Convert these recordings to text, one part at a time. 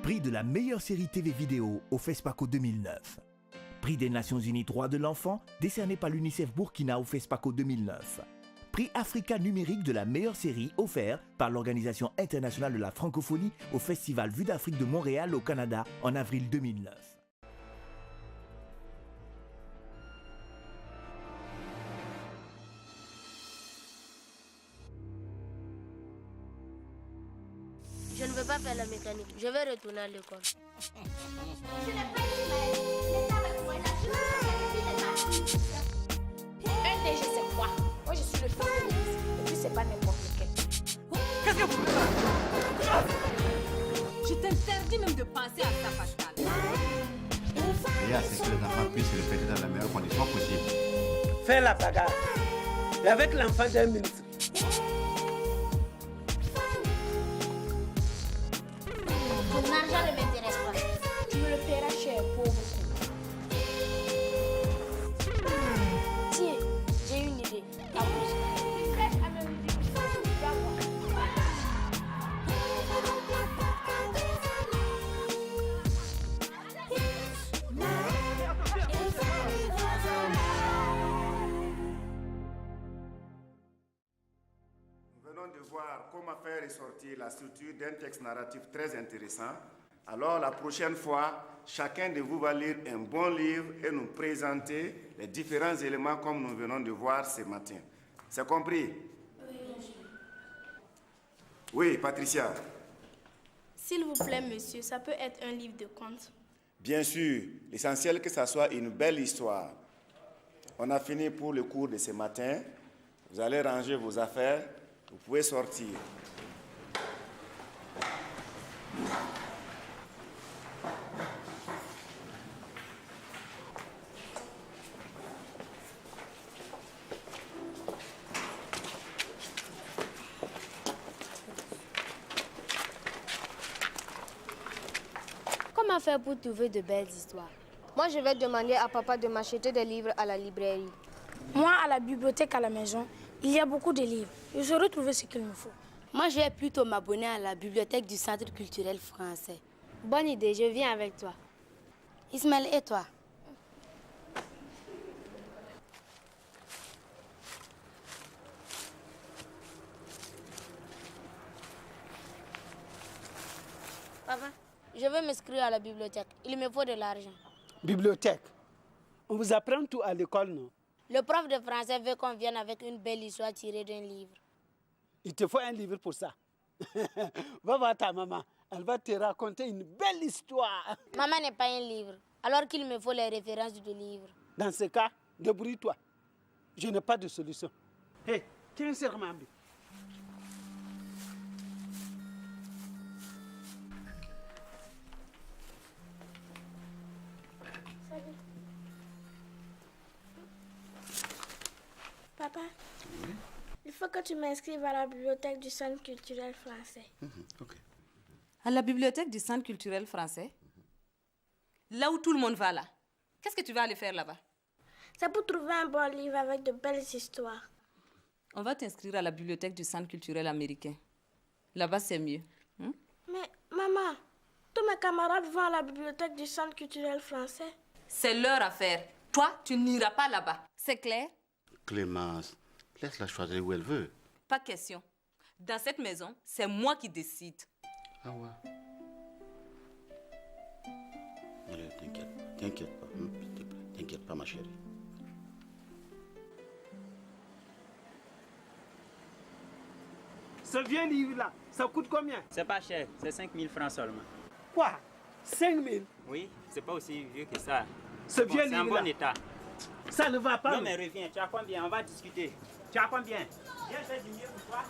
Prix de la meilleure série TV vidéo au FESPACO 2009. Prix des Nations Unies droits de l'enfant décerné par l'UNICEF Burkina au FESPACO 2009. Prix Africa numérique de la meilleure série offert par l'Organisation internationale de la francophonie au Festival Vue d'Afrique de Montréal au Canada en avril 2009. Je ne veux pas faire la mécanique, je vais retourner à l'école. Je n'ai pas Ismaël. Laissez avec moi, la chose Un DG, c'est quoi? Moi, je suis le fils de ministre. Et puis, c'est pas n'importe lequel. Qu'est-ce que vous faites? Je t'interdis même de penser à ça, Pascal. L'idéal, c'est que les enfants puissent se répéter dans la meilleure condition possible. Faire la bagarre. Et avec l'enfant d'un ministre. Ton argent ne m'intéresse pas. Tu me le paieras cher, pauvre con. Tiens, j'ai une idée. Nous venons de voir comment faire ressortir la structure d'un texte narratif très intéressant. Alors la prochaine fois, chacun de vous va lire un bon livre et nous présenter les différents éléments comme nous venons de voir ce matin. C'est compris? Oui, bien sûr. Oui, Patricia. S'il vous plaît, monsieur, ça peut être un livre de contes. Bien sûr, l'essentiel que ça soit une belle histoire. On a fini pour le cours de ce matin. Vous allez ranger vos affaires. Vous pouvez sortir. Comment faire pour trouver de belles histoires? Moi, je vais demander à papa de m'acheter des livres à la librairie. Moi, à la bibliothèque à la maison, il y a beaucoup de livres. Je saurai trouver ce qu'il me faut. Moi, je vais plutôt m'abonner à la bibliothèque du Centre culturel français. Bonne idée, je viens avec toi. Ismaël, et toi? Papa, je veux m'inscrire à la bibliothèque. Il me faut de l'argent. Bibliothèque. On vous apprend tout à l'école, non? Le prof de français veut qu'on vienne avec une belle histoire tirée d'un livre. Il te faut un livre pour ça. Va voir ta maman. Elle va te raconter une belle histoire. Maman n'est pas un livre, alors qu'il me faut les références du livre. Dans ce cas, débrouille-toi. Je n'ai pas de solution. Hé, tiens, serre-moi. Papa, il faut que tu m'inscrives à la bibliothèque du Centre culturel français. Ok. À la bibliothèque du Centre culturel français? Là où tout le monde va, là. Qu'est-ce que tu vas aller faire là-bas? C'est pour trouver un bon livre avec de belles histoires. On va t'inscrire à la bibliothèque du Centre culturel américain. Là-bas, c'est mieux. Mais maman, tous mes camarades vont à la bibliothèque du Centre culturel français. C'est leur affaire. Toi, tu n'iras pas là-bas. C'est clair? Clémence, laisse-la choisir où elle veut. Pas question. Dans cette maison, c'est moi qui décide. Ah ouais. Allez, t'inquiète pas, s'il te plaît. T'inquiète pas, ma chérie. Ce vieux livre-là, ça coûte combien? C'est pas cher, c'est 5 000 francs seulement. Quoi? 5 000? Oui, c'est pas aussi vieux que ça. Ce Bon, vieux c'est en livre-là, bon état. ça ne va pas. Non mais reviens, tu as combien? On va discuter. Tu as combien? Viens, je vais diminuer pour toi.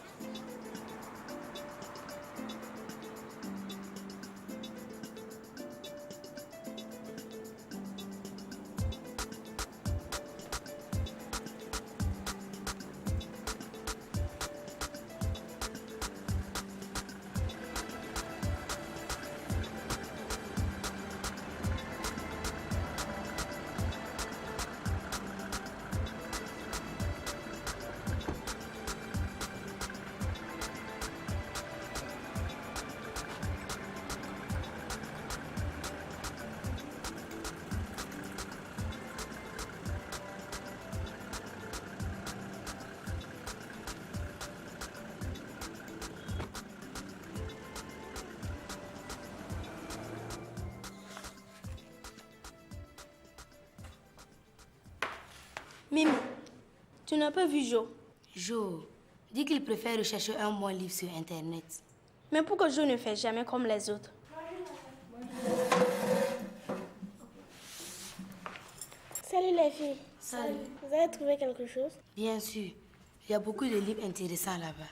Tu n'as pas vu Jo? Jo dit qu'il préfère rechercher un bon livre sur Internet. Mais pourquoi Jo ne fait jamais comme les autres? Salut les filles. Salut. Vous avez trouvé quelque chose? Bien sûr. Il y a beaucoup de livres intéressants là-bas.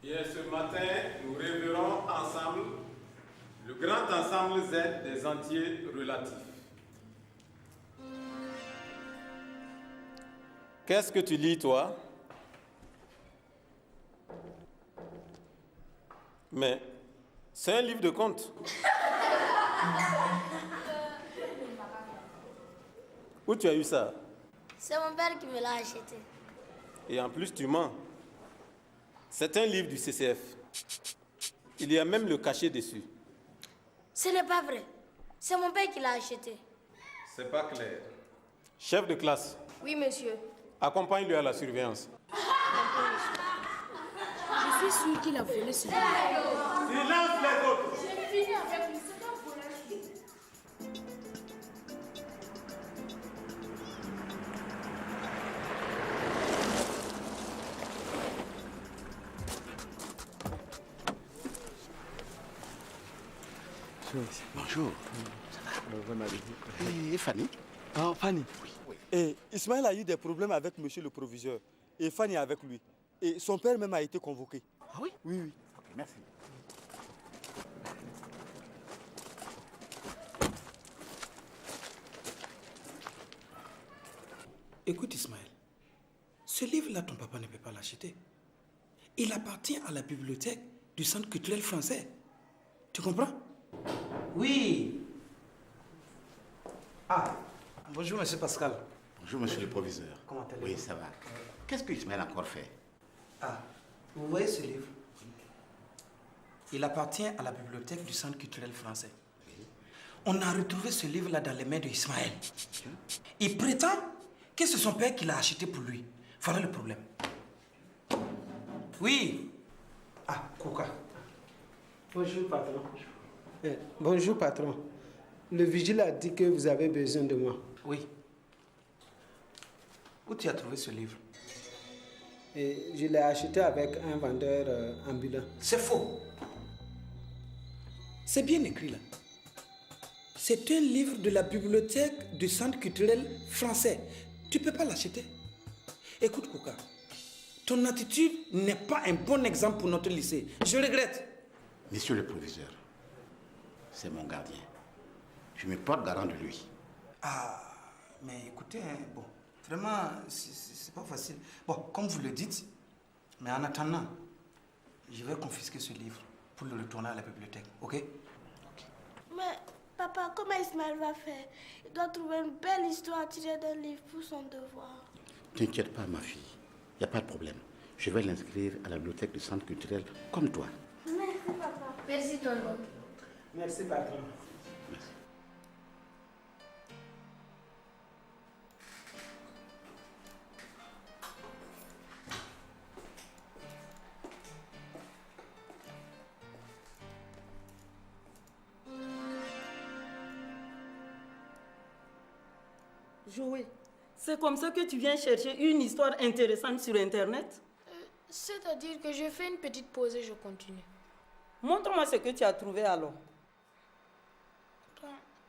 Bien, ce matin, nous révérons ensemble le grand ensemble Z des entiers relatifs. Qu'est-ce que tu lis, toi? Mais c'est un livre de contes. Où tu as eu ça? C'est mon père qui me l'a acheté. Et en plus, tu mens. C'est un livre du CCF. Il y a même le cachet dessus. Ce n'est pas vrai. C'est mon père qui l'a acheté. C'est pas clair. Chef de classe, Oui, monsieur. accompagne-le à la surveillance. Je suis sûre qu'il a volé ce livre. Silence les autres! J'ai fini avec lui, c'est un voleur. Bonjour. Et Fanny? Ah, Fanny. Oui. Et Ismaël a eu des problèmes avec monsieur le proviseur. Et Fanny avec lui. Et son père même a été convoqué. Ah oui? Oui, oui. Ok, merci. Écoute Ismaël, ce livre-là, ton papa ne peut pas l'acheter. Il appartient à la bibliothèque du Centre culturel français. Tu comprends? Oui. Ah, bonjour monsieur Pascal. Bonjour, monsieur le proviseur. Comment allez-vous? Oui, ça va. Qu'est-ce que Ismaël a encore fait? Ah, vous voyez ce livre? Il appartient à la bibliothèque du Centre culturel français. On a retrouvé ce livre-là dans les mains d'Ismaël. Il prétend que c'est son père qui l'a acheté pour lui. Voilà le problème. Oui. Ah, Kouka. Bonjour, patron. Bonjour, patron. Le vigile a dit que vous avez besoin de moi. Oui. Où tu as trouvé ce livre? Et je l'ai acheté avec un vendeur ambulant. C'est faux. C'est bien écrit là. C'est un livre de la bibliothèque du Centre culturel français. Tu ne peux pas l'acheter. Écoute, Kouka, ton attitude n'est pas un bon exemple pour notre lycée. Je regrette. Monsieur le proviseur, c'est mon gardien. Je me porte garant de lui. Ah, mais écoutez, hein, bon, vraiment, c'est pas facile. Bon, comme vous le dites, mais en attendant, je vais confisquer ce livre pour le retourner à la bibliothèque, ok? Mais papa, comment Ismaël va faire? Il doit trouver une belle histoire tirée d'un livre pour son devoir. T'inquiète pas, ma fille. Il n'y a pas de problème. Je vais l'inscrire à la bibliothèque du Centre culturel comme toi. Merci papa. Merci tonton. Merci, patron. Merci. Joël, c'est comme ça que tu viens chercher une histoire intéressante sur Internet? C'est-à-dire que je fais une petite pause et je continue. Montre-moi ce que tu as trouvé alors.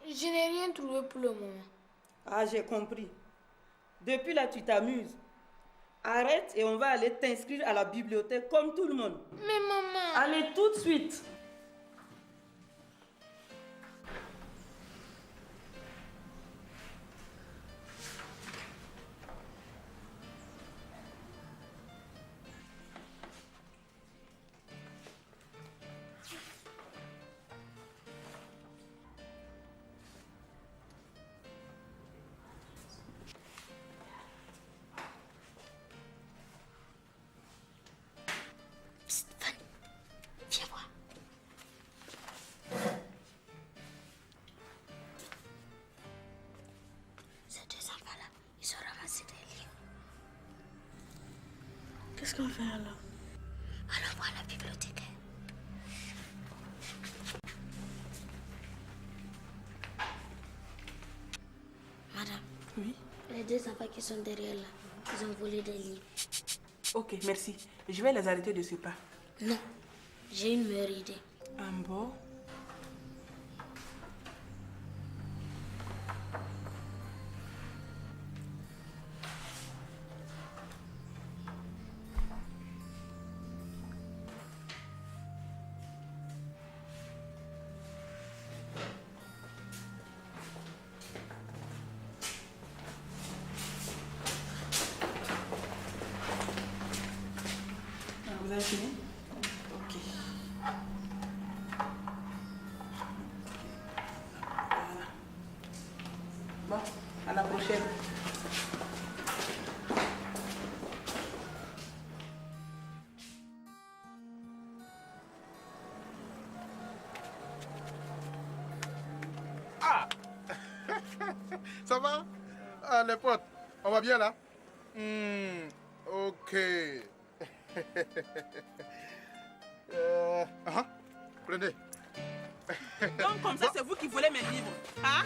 Je n'ai rien trouvé pour le moment. Ah, j'ai compris. Depuis là, tu t'amuses. Arrête et on va aller t'inscrire à la bibliothèque comme tout le monde. Mais maman... Allez tout de suite. Qu'est-ce qu'on fait alors? Allons voir la bibliothécaire. Madame. Oui? Les deux enfants qui sont derrière là, ils ont volé des livres. Ok, merci. Je vais les arrêter de ce pas. Non, j'ai une meilleure idée. Un bon? Vous avez fini? Ok. Voilà. Bon, à la prochaine. Ah ça va? Ah, les potes, on va bien là? Ok. Prenez. Donc comme ça, c'est vous qui volez mes livres, hein?